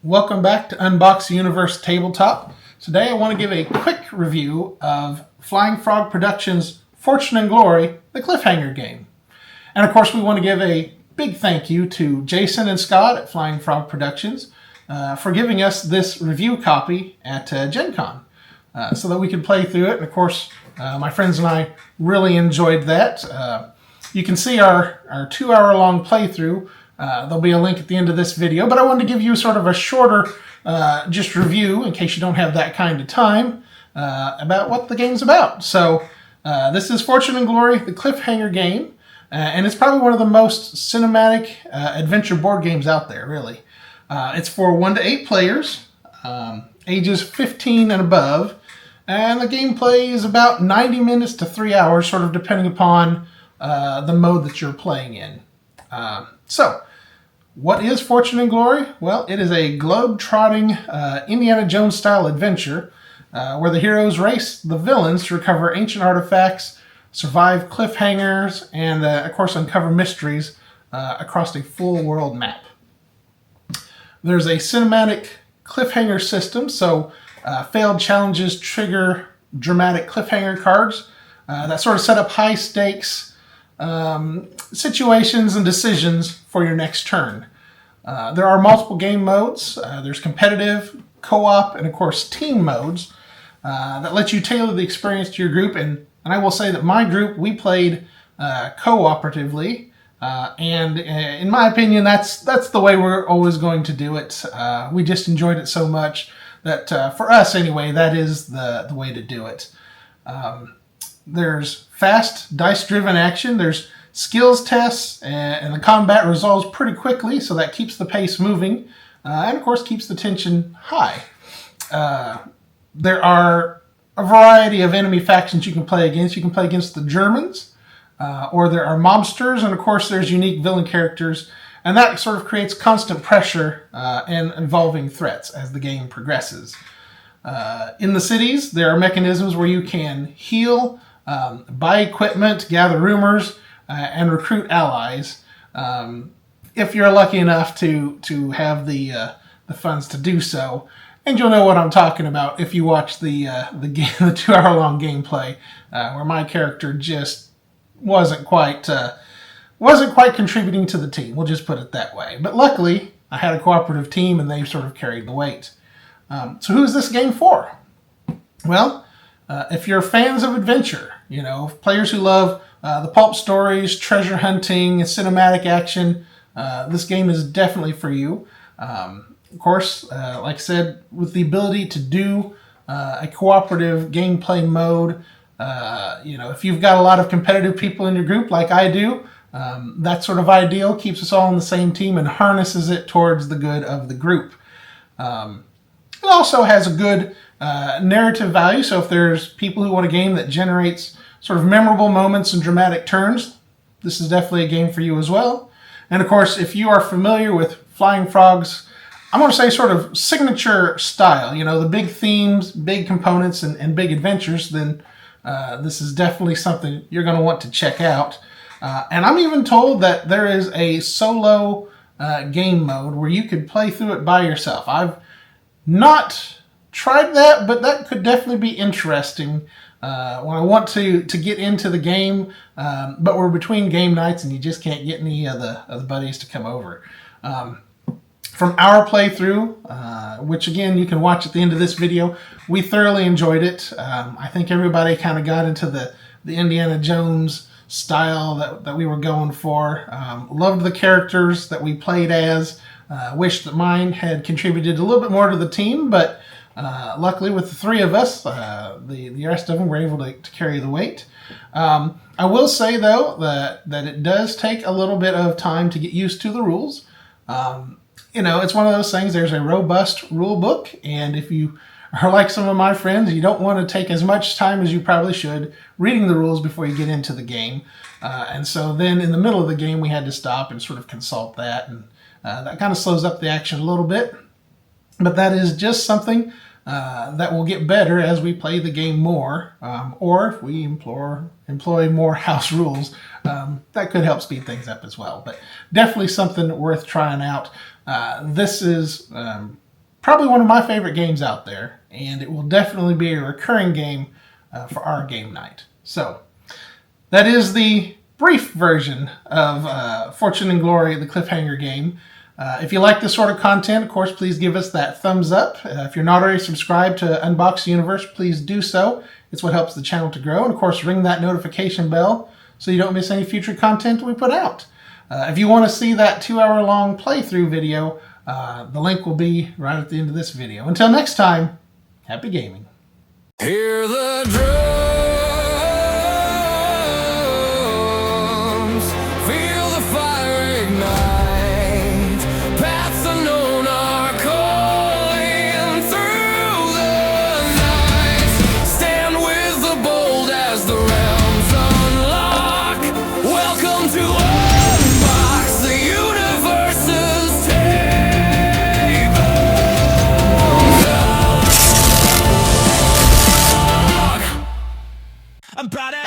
Welcome back to Unbox the Universe Tabletop. Today I want to give a quick review of Flying Frog Productions' Fortune and Glory, the Cliffhanger game. And of course we want to give a big thank you to Jason and Scott at Flying Frog Productions for giving us this review copy at Gen Con so that we could play through it. And of course my friends and I really enjoyed that. You can see our 2-hour-long playthrough. There'll be a link at the end of this video, but I wanted to give you sort of a shorter just review, in case you don't have that kind of time, about what the game's about. So this is Fortune and Glory, the Cliffhanger game, and it's probably one of the most cinematic adventure board games out there, really. It's for 1 to 8 players, ages 15 and above, and the gameplay is about 90 minutes to 3 hours, sort of depending upon the mode that you're playing in. So, what is Fortune and Glory? Well, it is a globe-trotting Indiana Jones-style adventure where the heroes race the villains to recover ancient artifacts, survive cliffhangers, and, of course, uncover mysteries across a full world map. There's a cinematic cliffhanger system, so failed challenges trigger dramatic cliffhanger cards that sort of set up high-stakes situations and decisions for your next turn. There are multiple game modes. There's competitive, co-op, and of course team modes that let you tailor the experience to your group. And I will say that my group, we played cooperatively, and in my opinion, that's the way we're always going to do it. We just enjoyed it so much that for us anyway, that is the way to do it. There's fast, dice-driven action. There's skills tests, and the combat resolves pretty quickly, so that keeps the pace moving, and of course keeps the tension high. There are a variety of enemy factions you can play against. You can play against the Germans, or there are mobsters, and of course there's unique villain characters, and that sort of creates constant pressure and evolving threats as the game progresses. In the cities, there are mechanisms where you can heal, buy equipment, gather rumors, and recruit allies, if you're lucky enough to have the funds to do so. And you'll know what I'm talking about if you watch the 2-hour-long gameplay, where my character just wasn't quite contributing to the team. We'll just put it that way. But luckily, I had a cooperative team, and they sort of carried the weight. So who's this game for? Well, if you're fans of adventure, players who love the Pulp stories, treasure hunting, cinematic action, this game is definitely for you. Of course, like I said, with the ability to do a cooperative gameplay mode, if you've got a lot of competitive people in your group like I do, that's sort of ideal, keeps us all on the same team and harnesses it towards the good of the group. It also has a good narrative value, so if there's people who want a game that generates sort of memorable moments and dramatic turns, this is definitely a game for you as well. And of course, if you are familiar with Flying Frog's, I'm going to say sort of signature style, the big themes, big components, and big adventures, then this is definitely something you're going to want to check out. And I'm even told that there is a solo game mode where you could play through it by yourself. I've not tried that, but that could definitely be interesting when I want to get into the game, but we're between game nights and you just can't get any of the buddies to come over. From our playthrough, which again you can watch at the end of this video, we thoroughly enjoyed it. I think everybody kind of got into the Indiana Jones style that we were going for. Loved the characters that we played as. Wish that mine had contributed a little bit more to the team, but luckily with the 3 of us, the rest of them were able to carry the weight. I will say, though, that it does take a little bit of time to get used to the rules. It's one of those things, there's a robust rule book, and if you are like some of my friends, you don't want to take as much time as you probably should reading the rules before you get into the game. And so then in the middle of the game, we had to stop and sort of consult that, and that kind of slows up the action a little bit. But that is just something that will get better as we play the game more, or if we employ more house rules, that could help speed things up as well. But definitely something worth trying out. This is probably one of my favorite games out there, and it will definitely be a recurring game for our game night. So that is the brief version of Fortune and Glory, the cliffhanger game. If you like this sort of content, of course, please give us that thumbs up. If you're not already subscribed to Unbox the Universe, please do so. It's what helps the channel to grow. And of course, ring that notification bell so you don't miss any future content we put out. If you want to see that 2-hour-long playthrough video, the link will be right at the end of this video. Until next time, happy gaming. Hear the drums, feel the fire ignite. Paths unknown are calling through the night. Stand with the bold as the realms unlock. Welcome to Unbox the Universe's table. I'm proud of